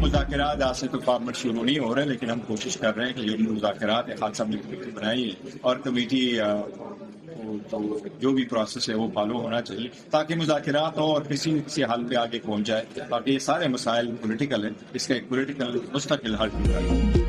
मुज़ाकरात आज से तो फॉर्मेट शुरू नहीं हो रहे, लेकिन हम कोशिश कर रहे हैं कि ये मुज़ाकरात खान साहब ने कमेटी बनाई है और कमेटी तो जो भी प्रोसेस है वो फॉलो होना चाहिए ताकि मुज़ाकरात हो और किसी हल पे आगे पहुंच जाए। ताकि ये सारे मसाइल पॉलिटिकल है, इसका एक पॉलिटिकल मुस्तकिल हल निकाले।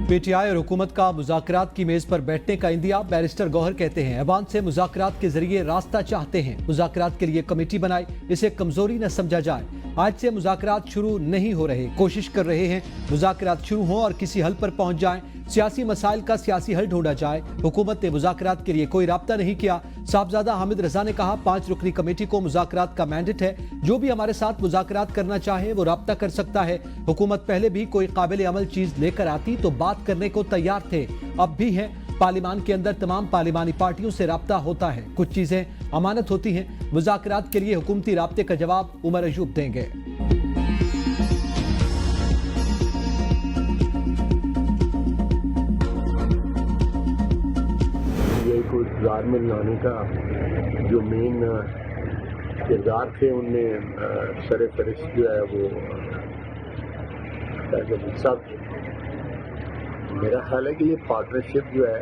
पीटीआई और हुकूमत का मुज़ाकरात की मेज पर बैठने का इंदिया। बैरिस्टर गौहर कहते हैं ऐवान से मुज़ाकरात के जरिए रास्ता चाहते हैं, मुज़ाकरात के लिए कमेटी बनाई, इसे कमजोरी न समझा जाए। आज से मुज़ाकरात शुरू नहीं हो रहे, कोशिश कर रहे हैं मुज़ाकरात शुरू हों और किसी हल पर पहुंच जाएं, सियासी मसाइल का सियासी हल ढूंढा जाए। हुकूमत ने मुज़ाकरात के लिए कोई राब्ता नहीं किया। साहबजादा हामिद रजा ने कहा 5 रुकनी कमेटी को मुज़ाकरात का मैंडेट है, जो भी हमारे साथ मुज़ाकरात करना चाहे वो राब्ता कर सकता है। हुकूमत पहले भी कोई काबिल अमल चीज लेकर आती तो बात करने को तैयार थे, अब भी हैं। पार्लिमान के अंदर तमाम पार्लिमानी पार्टियों से राब्ता होता है, कुछ चीजें अमानत होती हैं। मुज़ाकरात के लिए हुकूमती राब्ते का जवाब उमर अयूब देंगे। इंतजार में लाने का जो मेन किरदार थे उनमें सर फहरिस्त जो है वो सब। मेरा ख्याल है कि ये पार्टनरशिप जो है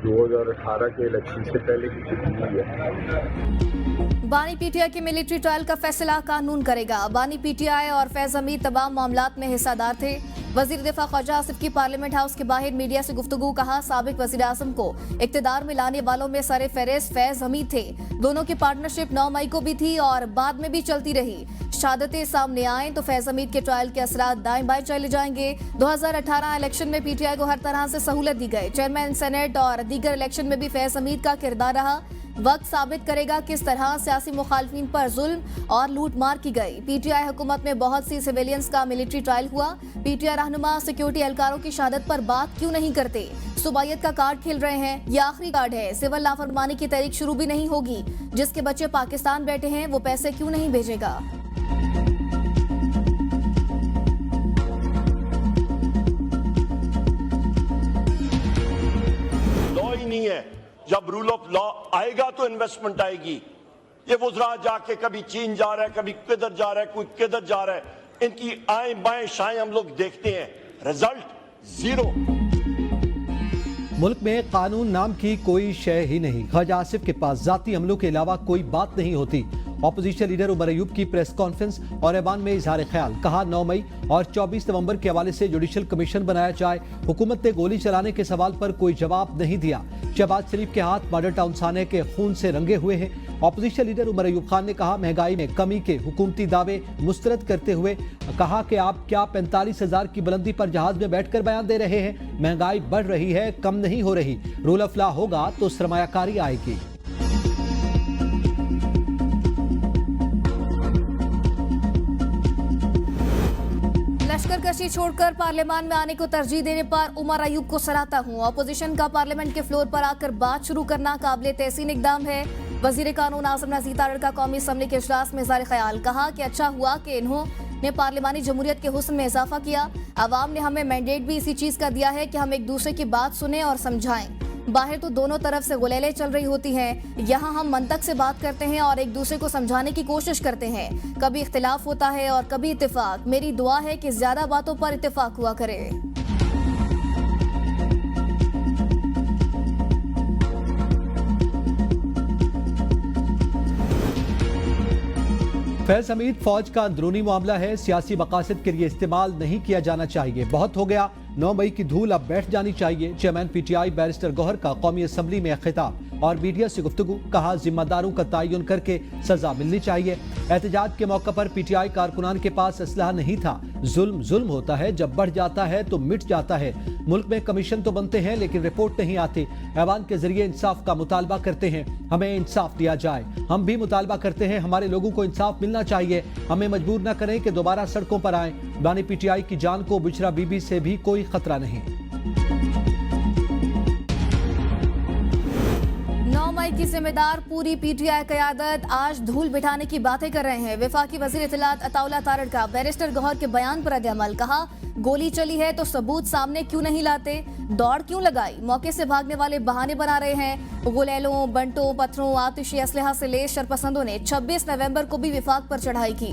2018 के इलेक्शन से पहले की चुकी हुई है। बानी पीटीआई के मिलिट्री ट्रायल का फैसला कानून करेगा। बानी पीटीआई और फैज हमीद तमाम मामलात में हिस्सादार थे। वजीर दिफा ख्वाजा आसिफ की पार्लियामेंट हाउस के बाहर मीडिया से गुफ्तगू। कहा साबिक वजीर आजम को इक्तदार में लाने वालों में सर फहरिस्त फैज हमीद थे। दोनों की पार्टनरशिप 9 मई को भी थी और बाद में भी चलती रही। शहादतें सामने आए तो फैज हमीद के ट्रायल के असरात दाएं बाएं चले जाएंगे। 2018 इलेक्शन में पीटीआई को हर तरह से सहूलत दी गई। चेयरमैन सेनेट और दीगर इलेक्शन में भी फैज हमीद का किरदार रहा। वक्त साबित करेगा किस तरह सियासी मुखालफिन पर जुल्म और लूट मार की गई। पीटीआई हुकूमत में बहुत सी सिविलियंस का मिलिट्री ट्रायल हुआ। पीटीआई रहनुमा सिक्योरिटी एहलकारों की शहादत पर बात क्यों नहीं करते? सुबायत का कार्ड खेल रहे हैं, ये आखिरी कार्ड है। सिविल नाफरमानी की तहरीक शुरू भी नहीं होगी। जिसके बच्चे पाकिस्तान बैठे हैं वो पैसे क्यों नहीं भेजेगा? लॉ ही नहीं है। जब रूल ऑफ लॉ आएगा तो इन्वेस्टमेंट आएगी। ये वुज़रा जाके कभी चीन जा रहा है, कभी किधर जा रहा है, कोई किधर जा रहा है। इनकी आए बाएं शाएं हम लोग देखते हैं, रिजल्ट जीरो। मुल्क में कानून नाम की कोई शय ही नहीं। ख्वाजा आसिफ के पास जाती हमलों के अलावा कोई बात नहीं होती। ऑपोजिशन लीडर उमर अयूब की प्रेस कॉन्फ्रेंस और ऐवान में इजहार ख्याल। कहा 9 मई और 24 नवंबर के हवाले से जुडिशल कमीशन बनाया जाए। हुकूमत ने गोली चलाने के सवाल पर कोई जवाब नहीं दिया। शहबाज शरीफ के हाथ मॉडल टाउन थाने के खून से रंगे हुए हैं। ऑपोजिशन लीडर उमर अयूब खान ने कहा महंगाई में कमी के हुकूमती दावे मुस्तरद करते हुए कहा कि आप क्या 45,000 की बुलंदी पर जहाज में बैठकर बयान दे रहे हैं? महंगाई बढ़ रही है, कम नहीं हो रही। रूल ऑफ लॉ होगा तो सरमायाकारी आएगी। लश्करकशी छोड़कर पार्लियामान में आने को तरजीह देने पर उमर अयूब को सराहता हूं। अपोजिशन का पार्लियामेंट के फ्लोर पर आकर बात शुरू करना काबिले तहसीन इकदाम है। वजीर कानून आजम नज़ीर तारड़ का कौमी असम्बली के इजलास में इज़हार ख्याल। कहा कि अच्छा हुआ कि इन्होंने पार्लियामानी जमहूरियत के हुस्न में इजाफा किया। अवाम ने हमें मैंडेट भी इसी चीज का दिया है कि हम एक दूसरे की बात सुने और समझाएं। बाहर तो दोनों तरफ से गुलेलें चल रही होती हैं, यहाँ हम मंतक से बात करते हैं और एक दूसरे को समझाने की कोशिश करते हैं। कभी इख्तिलाफ होता है और कभी इत्तेफाक। मेरी दुआ है कि ज्यादा बातों पर इत्तेफाक हुआ करे। फैज हमीद फौज का अंदरूनी मामला है, सियासी मकासद के लिए इस्तेमाल नहीं किया जाना चाहिए। बहुत हो गया, 9 मई की धूल अब बैठ जानी चाहिए। चेयरमैन पीटीआई बैरिस्टर गौहर का कौमी असम्बली में खिताब और मीडिया से गुफ्तगू। कहा जिम्मेदारों का तयन करके सजा मिलनी चाहिए। एहतजाज के मौके पर पीटीआई कारकुनान के पास असलहा नहीं था। जुल्म जुल्म होता है, जब बढ़ जाता है तो मिट जाता है। मुल्क में कमीशन तो बनते हैं लेकिन रिपोर्ट नहीं आती। ऐवान के जरिए इंसाफ का मुतालबा करते हैं, हमें इंसाफ दिया जाए। हम भी मुतालबा करते हैं, हमारे लोगों को इंसाफ मिलना चाहिए। हमें मजबूर न करें कि दोबारा सड़कों पर आए। बानी पीटीआई की जान को बुशरा बीबी से भी कोई खतरा नहीं। 9 मई की जिम्मेदार पूरी पीटीआई क़यादत आज धूल बिठाने की बातें कर रहे हैं। वफाकी वज़ीर इत्तलात अताउल्लाह तारड़ का बैरिस्टर गौहर के बयान पर रद्द-ए-अमल। कहा गोली चली है तो सबूत सामने क्यों नहीं लाते? दौड़ क्यों लगाई? मौके से भागने वाले बहाने बना रहे हैं। गुलेलों, बंटों, पत्थरों, आतिशी असलहा से लेस शरपसंदों ने 26 नवंबर को भी विफाक पर चढ़ाई की।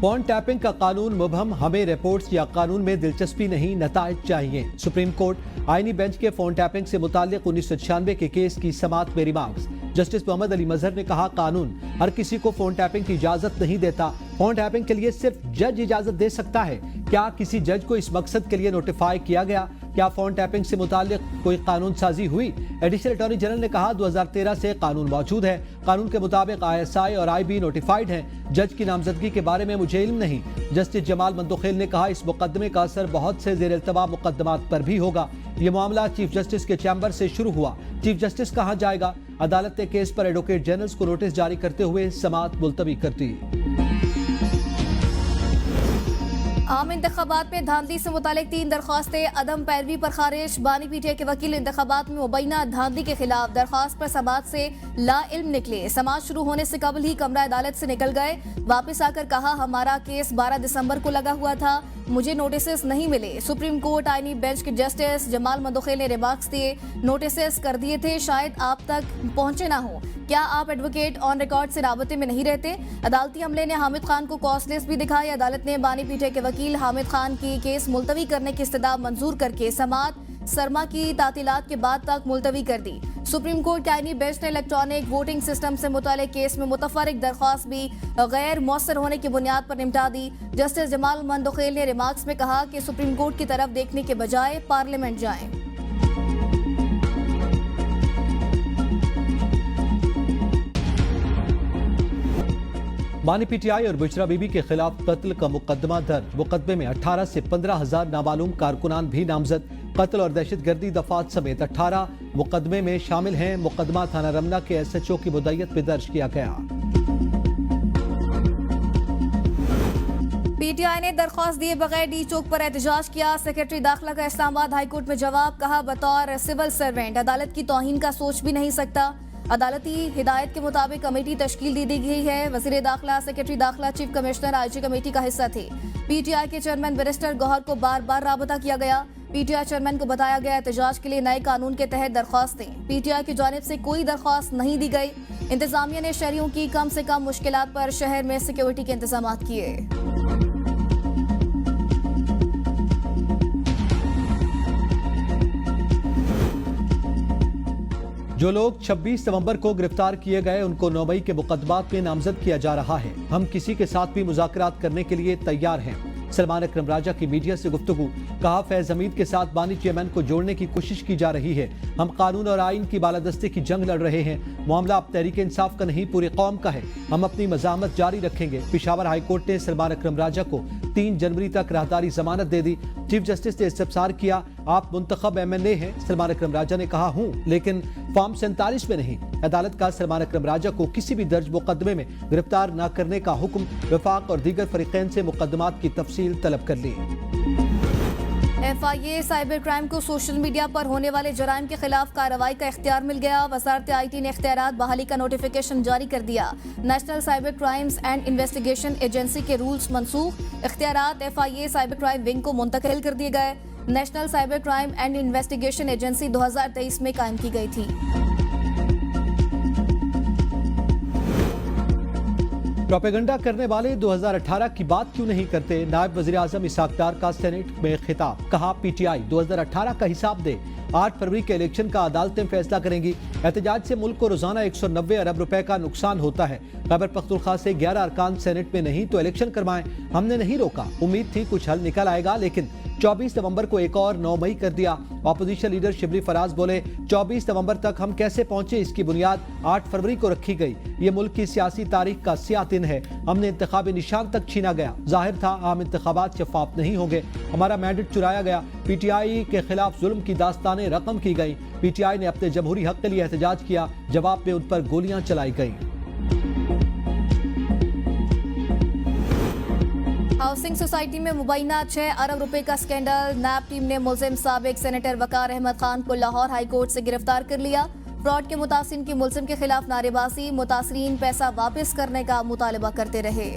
फोन टैपिंग का कानून मुबहम, हमें रिपोर्ट्स या कानून में दिलचस्पी नहीं, नताइज चाहिए। सुप्रीम कोर्ट आईनी बेंच के फोन टैपिंग से मुताल्लिक 1996 के केस की समाअत में रिमार्क्स। जस्टिस मोहम्मद अली मजहर ने कहा, कानून हर किसी को फोन टैपिंग की इजाजत नहीं देता। फोन टैपिंग के लिए सिर्फ जज इजाजत दे सकता है। क्या किसी जज को इस मकसद के लिए नोटिफाई किया गया? क्या फोन टैपिंग से मुताल्लिक कोई कानून साजी हुई? एडिशनल अटॉर्नी जनरल ने कहा, 2013 से कानून मौजूद है। कानून के मुताबिक ISI और IB नोटिफाइड हैं। जज की नामजदगी के बारे में मुझे इल्म नहीं। जस्टिस जमाल मंदोखेल ने कहा, इस मुकदमे का असर बहुत से जेर इल्तवा मुकदमात पर भी होगा। ये मामला चीफ जस्टिस के चैम्बर से शुरू हुआ। चीफ जस्टिस कहाँ जाएगा? अदालत ने केस पर एडवोकेट जनरल्स को नोटिस जारी करते हुए समाअत मुलतवी कर दी। आम इंतखाबात में धांधली से मुतालिक 3 दरख्वास्तें अदम पैरवी पर खारिज। बानी पीटीआई के वकील इंतखाबात में मुबैना धांधली के खिलाफ दरख्वास्त पर समाअत से लाइल्म निकले। समाअत शुरू होने से कबल ही कमरा अदालत से निकल गए। वापस आकर कहा, हमारा केस 12 दिसंबर को लगा हुआ था, मुझे नोटिस नहीं मिले। सुप्रीम कोर्ट आईनी बेंच के जस्टिस जमाल मंदोखेल ने रिमार्क्स दिए, नोटिस कर दिए थे, शायद आप तक पहुंचे ना हो। क्या आप एडवोकेट ऑन रिकॉर्ड से राबते में नहीं रहते? अदालती अमले ने हामिद खान को कॉज लिस्ट भी दिखाई। अदालत ने बानी पीटीआई के वकील हामिद खान की केस मुलतवी करने की इस्तदा मंजूर करके समाअत सरमा की तातीलात के बाद तक मुलतवी कर दी। सुप्रीम कोर्ट के आईनी बेंच ने इलेक्ट्रॉनिक वोटिंग सिस्टम से मुतालिक केस में मुतफरिक दरख्वास्त भी गैर मौसर होने की बुनियाद पर निपटा दी। जस्टिस जमाल मंदोखेल ने रिमार्क्स में कहा कि सुप्रीम कोर्ट की तरफ देखने के बजाय पार्लियामेंट जाएं। बानी पीटीआई और बुशरा बीबी के खिलाफ कत्ल का मुकदमा दर्ज। मुकदमे में 18 से 15,000 नामालूम कारकुनान भी नामजद। कत्ल और दहशतगर्दी दफात समेत 18 मुकदमे में शामिल हैं। मुकदमा थाना रमना के SHO की मुद्दत में दर्ज किया गया। पीटीआई ने दरख्वास्त दिए बगैर डी चौक पर एहतजाज किया। सेक्रेटरी दाखिला का इस्लामाबाद हाईकोर्ट में जवाब, कहा, बतौर सिविल सर्वेंट अदालत की तौहीन का सोच भी नहीं सकता। अदालती हिदायत के मुताबिक कमेटी तश्कील दी गई है। वजीर दाखिला, सेक्रेटरी दाखिला, चीफ कमिश्नर IG कमेटी का हिस्सा थे। पीटीआई के चेयरमैन बैरिस्टर गौहर को बार बार राबता किया गया। पीटीआई चेयरमैन को बताया गया, एहतजाज के लिए नए कानून के तहत दरख्वास्तें। पीटीआई की जानिब से कोई दरख्वास्त नहीं दी गई। इंतजामिया ने शहरियों की कम से कम मुश्किलात पर शहर में सिक्योरिटी के इंतजाम किए। जो लोग 26 नवंबर को गिरफ्तार किए गए उनको 9 मई के मुकदमात में नामजद किया जा रहा है। हम किसी के साथ भी मुज़ाकरात करने के लिए तैयार हैं। सलमान अकरम राजा की मीडिया से गुफ्तगू, कहा, फैज हमीद के साथ बानी चेयरमैन को जोड़ने की कोशिश की जा रही है। हम कानून और आइन की बालादस्ती की जंग लड़ रहे हैं। मामला अब तहरीक इंसाफ का नहीं, पूरी कौम का है। हम अपनी मज़ामत जारी रखेंगे। पेशावर हाईकोर्ट ने सलमान अकरम राजा को 3 जनवरी तक राहदारी जमानत दे दी। चीफ जस्टिस ने इस्तफसार किया, आप मुंतखब MNA हैं? सलमान अकरम राजा ने कहा, हूँ, लेकिन फॉर्म 47 में नहीं। अदालत का सलमान अकरम राजा को किसी भी दर्ज मुकदमे में गिरफ्तार न करने का हुक्म। वफाक और दीगर फरीकैन से मुकदमात की तफसील तलब कर ली। FIA साइबर क्राइम को सोशल मीडिया पर होने वाले जराइम के खिलाफ कार्रवाई का इख्तियार मिल गया। वजारत IT ने इख्तियारात बहाली का नोटिफिकेशन जारी कर दिया। National cyber crimes and investigation agency के रूल्स मनसूख। इख्तियारात FIA साइबर क्राइम विंग को मुंतकिल कर दिए गए। National cyber crime and investigation agency 2023 में कायम की गई थी। प्रोपेगेंडा करने वाले 2018 की बात क्यों नहीं करते? नायब वजीर आजम इसहाक डार का सेनेट में खिताब, कहा, PTI 2018 का हिसाब दे। 8 फरवरी के इलेक्शन का अदालतें फैसला करेंगी। एहतजाज से मुल्क को रोजाना 190 अरब रुपए का नुकसान होता है। खैबर पख्तूनख्वा से 11 अरकान सेनेट में नहीं तो इलेक्शन करवाएं। हमने नहीं रोका, उम्मीद थी कुछ हल निकल आएगा, लेकिन 24 नवंबर को एक और 9 मई कर दिया। अपोजिशन लीडर शिबली फराज बोले, 24 नवंबर तक हम कैसे पहुंचे, इसकी बुनियाद 8 फरवरी को रखी गई। ये मुल्क की सियासी तारीख का स्याह दिन है। हमने इंतखाबी निशान तक छीना गया। जाहिर था आम इंतखाबात शफाफ नहीं होंगे। हमारा मैंडेट चुराया गया। PTI के खिलाफ जुल्म की दास्तानें रकम की गई। PTI ने अपने जमहूरी हक के लिए एहतजाज किया। जवाब में उन पर गोलियां चलाई गई। हाउसिंग सोसाइटी में मुबैना 6 अरब रुपए का स्कैंडल। नैब टीम ने मुलजिम साबिक सेनेटर वकार अहमद खान को लाहौर हाई कोर्ट से गिरफ्तार कर लिया। फ्रॉड के मुतासिरीन की मुलजिम के खिलाफ नारेबाजी, मुतासिरीन पैसा वापस करने का मुतालबा करते रहे।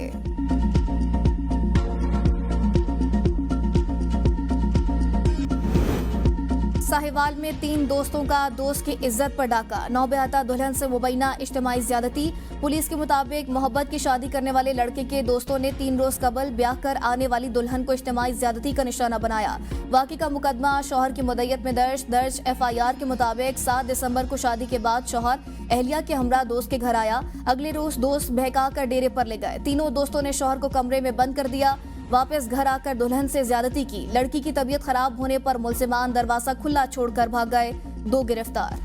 साहिवाल में 3 दोस्तों का दोस्त की इज्जत पर डाका, नौबेहता दुल्हन से मुबैना इज्तिमाई ज्यादती। पुलिस के मुताबिक मोहब्बत की शादी करने वाले लड़के के दोस्तों ने 3 रोज कबल ब्याह कर आने वाली दुल्हन को इज्तिमाई ज्यादती का निशाना बनाया। वाक़ई का मुकदमा शौहर की मुद्दत में दर्ज FIR के मुताबिक 7 दिसंबर को शादी के बाद शौहर अहलिया के हमरा दोस्त के घर आया। अगले रोज दोस्त बहका कर डेरे पर ले गए। तीनों दोस्तों ने शौहर को कमरे में बंद कर दिया। वापस घर आकर दुल्हन से ज्यादती की। लड़की की तबीयत खराब होने पर मुलजिमान दरवाजा खुला छोड़कर भाग गए। 2 गिरफ्तार।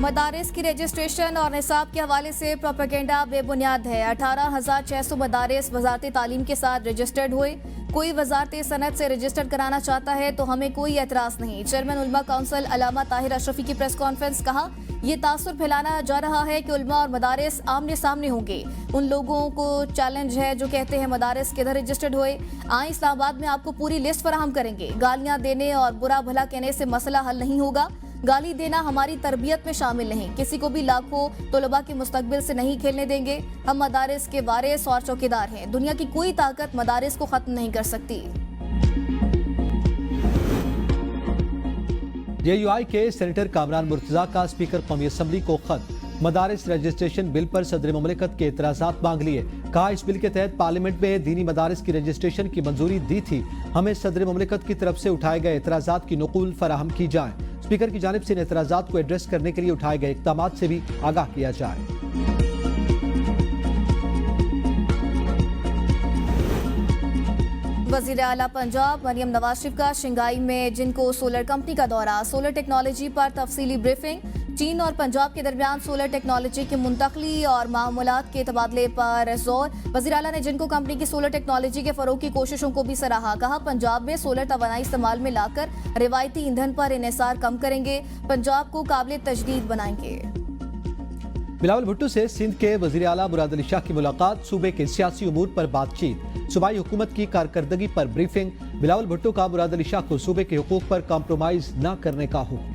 मदारिस की रजिस्ट्रेशन और निसाब के हवाले से प्रोपेगेंडा बेबुनियाद है। 18,600 मदारिस वजारत तालीम के साथ रजिस्टर्ड हुए। कोई वजारत सनत से रजिस्टर कराना चाहता है तो हमें कोई एतराज नहीं। चेयरमैन उलमा काउंसिल अल्लामा ताहिर अशरफी की प्रेस कॉन्फ्रेंस, कहा ये तासुर फैलाना जा रहा है कि उलमा और मदारिस आमने सामने होंगे। उन लोगों को चैलेंज है जो कहते हैं मदारिस किधर रजिस्टर्ड हुए। आए इस्लामाबाद में आपको पूरी लिस्ट फराहम करेंगे। गालियां देने और बुरा भला कहने से मसला हल नहीं होगा। गाली देना हमारी तरबियत में शामिल नहीं। किसी को भी लाखों तलबा के मुस्तकबिल से नहीं खेलने देंगे। हम मदारिस के वारिस और चौकीदार हैं। दुनिया की कोई ताकत मदारिस को खत्म नहीं कर सकती। JUI के सेनेटर कामरान मुर्तजा का स्पीकर कौमी असम्बली को खत। मदारिस रजिस्ट्रेशन बिल पर सदर मुमलिकत के एतराज़ात मांग लिए। कहा इस बिल के तहत पार्लियामेंट में दीनी मदारिस की रजिस्ट्रेशन की मंजूरी दी थी। हमें सदर मुमलिकत की तरफ से उठाए गए एतराज़ात की नकुल फराहम की जाए। स्पीकर की जानिब से इन एतराज़ात को एड्रेस करने के लिए उठाए गए इक़दामात से भी आगाह किया जाए। वज़ीर आला पंजाब मरियम नवाज शरीफ का शिंगाई में जिनको सोलर कंपनी का दौरा। सोलर टेक्नोलॉजी पर तफसीली ब्रीफिंग। चीन और पंजाब के दरमियान सोलर टेक्नोलॉजी की मुंतकली और मामूलात के तबादले पर जोर। वज़ीर आला ने जिनको कंपनी की सोलर टेक्नोलॉजी के फरोग की कोशिशों को भी सराहा। कहा पंजाब में सोलर तवानाई इस्तेमाल में लाकर रिवायती ईंधन पर इन्हिसार कम करेंगे। पंजाब को काबिल तजदीद बनाएंगे। बिलावल भुट्टो से सिंध के वज़ीर आला मुराद अली शाह की मुलाकात। सूबे के सियासी उमूर पर बातचीत। सूबाई हुकूमत की कारकर्दगी पर ब्रीफिंग। बिलावल भुट्टो का मुराद अली शाह को सूबे के हुकूक पर कॉम्प्रोमाइज न करने का हुक्म।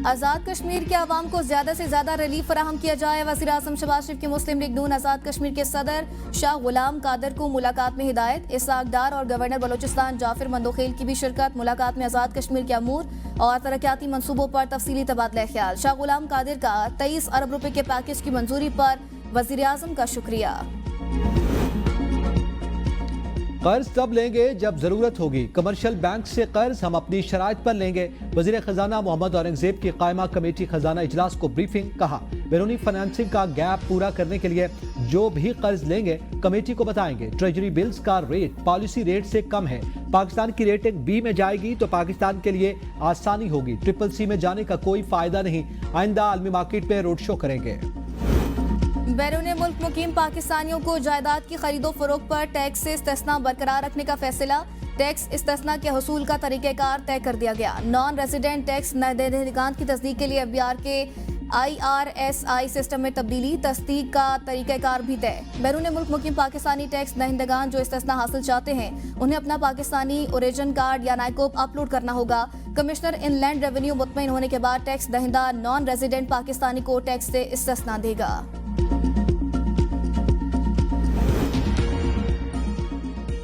आज़ाद कश्मीर के अवाम को ज्यादा से ज्यादा रिलीफ फराहम किया जाए। वज़ीर आज़म शहबाज शरीफ की मुस्लिम लीग नून आज़ाद कश्मीर के सदर शाह गुलाम कादर को मुलाकात में हिदायत। इसहाक डार और गवर्नर बलोचिस्तान जाफिर मंदोखेल की भी शिरकत। मुलाकात में आज़ाद कश्मीर के अमूर और तरक्याती मंसूबों पर तफसीली तबादला ख्याल। शाह गुलाम कादर का 23 अरब रुपए के पैकेज की मंजूरी पर वज़ीर आज़म का शुक्रिया। कर्ज तब लेंगे जब जरूरत होगी। कमर्शियल बैंक से कर्ज हम अपनी शराइत पर लेंगे। वजीर खजाना मोहम्मद औरंगजेब की कायमा कमेटी खजाना इजलास को ब्रीफिंग। कहा बैरूनी फाइनेंसिंग का गैप पूरा करने के लिए जो भी कर्ज लेंगे कमेटी को बताएंगे। ट्रेजरी बिल्स का रेट पॉलिसी रेट से कम है। पाकिस्तान की रेटिंग B में जाएगी तो पाकिस्तान के लिए आसानी होगी। CCC में जाने का कोई फायदा नहीं। आइंदा आलमी मार्केट में रोड शो करेंगे। बैरून मुल्क मुकीम पाकिस्तानियों को जायदाद की खरीदो फरोख्त पर टैक्स से इस्तिस्ना बरकरार रखने का फैसला। टैक्स इस्तिस्ना के हसूल का तरीक़ेकार तय कर दिया गया। नॉन रेजिडेंट टैक्स नदहिंदगान की तस्दीक के लिए FBR के IRSI सिस्टम में तब्दीली। तस्दीक का तरीक़ेकार भी तय। बैरून मुल्क मुकीम पाकिस्तानी टैक्स दहिंदगान जो इस्तिस्ना हासिल चाहते हैं उन्हें अपना पाकिस्तानी ओरिजिन कार्ड या नाइकोब अपलोड करना होगा। कमिश्नर इनलैंड रेवेन्यू मुतमईन होने के बाद टैक्स दहिंदा नॉन रेजिडेंट पाकिस्तानी को टैक्स से इस्तिस्ना देगा।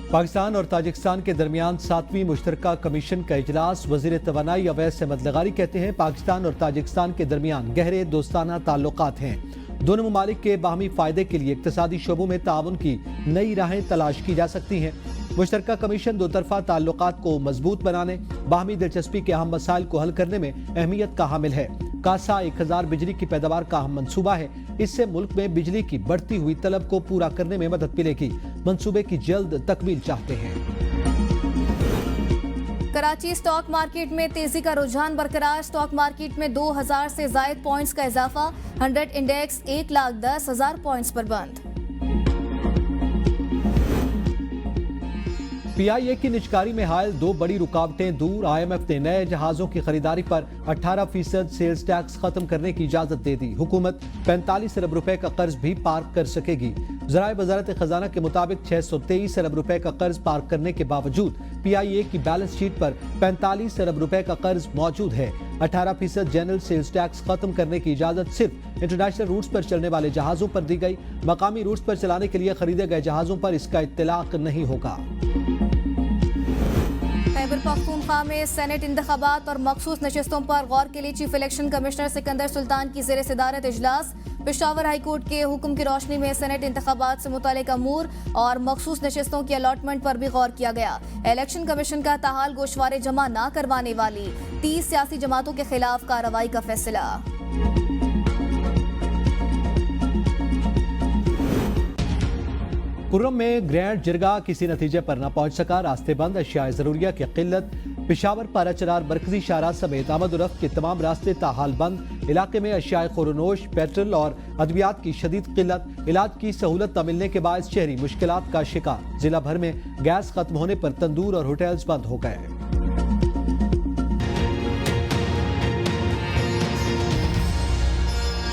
पाकिस्तान और ताजिकिस्तान के दरमियान 7वीं मुश्तरका कमीशन का इजलास। वजीर तवानाई अवैस अहमद लगारी कहते हैं पाकिस्तान और ताजिकिस्तान के दरमियान गहरे दोस्ताना ताल्लुकात हैं। दोनों ममालिक के बाहमी फायदे के लिए इक्तसादी शोबों में ताउन की नई राहें तलाश की जा सकती हैं। मुश्तरका कमीशन दो तरफा ताल्लुकात को मजबूत बनाने, बाहमी दिलचस्पी के अहम मसाइल को हल करने में अहमियत का हामिल है। कासा 1000 बिजली की पैदावार का अहम मंसूबा है। इससे मुल्क में बिजली की बढ़ती हुई तलब को पूरा करने में मदद मिलेगी। मंसूबे की जल्द तकमील चाहते हैं। कराची स्टॉक मार्केट में तेजी का रुझान बरकरार। स्टॉक मार्केट में 2000 से जायद पॉइंट्स का इजाफा। 100 इंडेक्स 1,10,000 पॉइंट्स पर बंद। PIA की निजकारी में हायल 2 बड़ी रुकावटें दूर। IMF ने नए जहाजों की खरीदारी पर 18% सेल्स टैक्स खत्म करने की इजाजत दे दी। हुकूमत 45 अरब रुपए का कर्ज भी पार्क कर सकेगी। ज़राए वज़ारत खजाना के मुताबिक 623 अरब रुपए का कर्ज पार करने के बावजूद PIA की बैलेंस शीट पर 45 अरब रुपए का कर्ज मौजूद है। 18% जनरल सेल्स टैक्स खत्म करने की इजाजत सिर्फ इंटरनेशनल रूट्स पर चलने वाले जहाजों पर दी गई। मकामी रूट्स पर चलाने के लिए खरीदे गए जहाजों पर इसका इत्तलाक नहीं होगा। खैबर पख्तूनख्वा में सेनेट इंतखाबात और मखसूस नशिस्तों पर गौर के लिए chief election commissioner Sikandar Sultan की ज़ेर सदारत इजलास। पेशावर हाई कोर्ट के हुक्म की रोशनी में सेनेट इंतखाबात से मुतालिक अमूर और मखसूस नशिस्तों की अलॉटमेंट पर भी गौर किया गया। इलेक्शन कमीशन का ताहाल गोशवारे जमा न करवाने वाली 30 सियासी जमातों के खिलाफ कार्रवाई का फैसला। कुर्रम में ग्रैंड जिरगा किसी नतीजे पर न पहुंच सका। रास्ते बंद, अशियाए ज़रूरिया की किल्लत। पेशावर पारा चरार बरकजी शाहराह समेत आमद-ओ-रफ्त के तमाम रास्ते ताहाल बंद। इलाके में अशियाए खुरनोश, पेट्रोल और अद्वियात की शदीद किल्लत। इलाज की सहूलत न मिलने के बायस शहरी मुश्किलात का शिकार। जिला भर में गैस खत्म होने पर तंदूर और होटल्स बंद हो गए।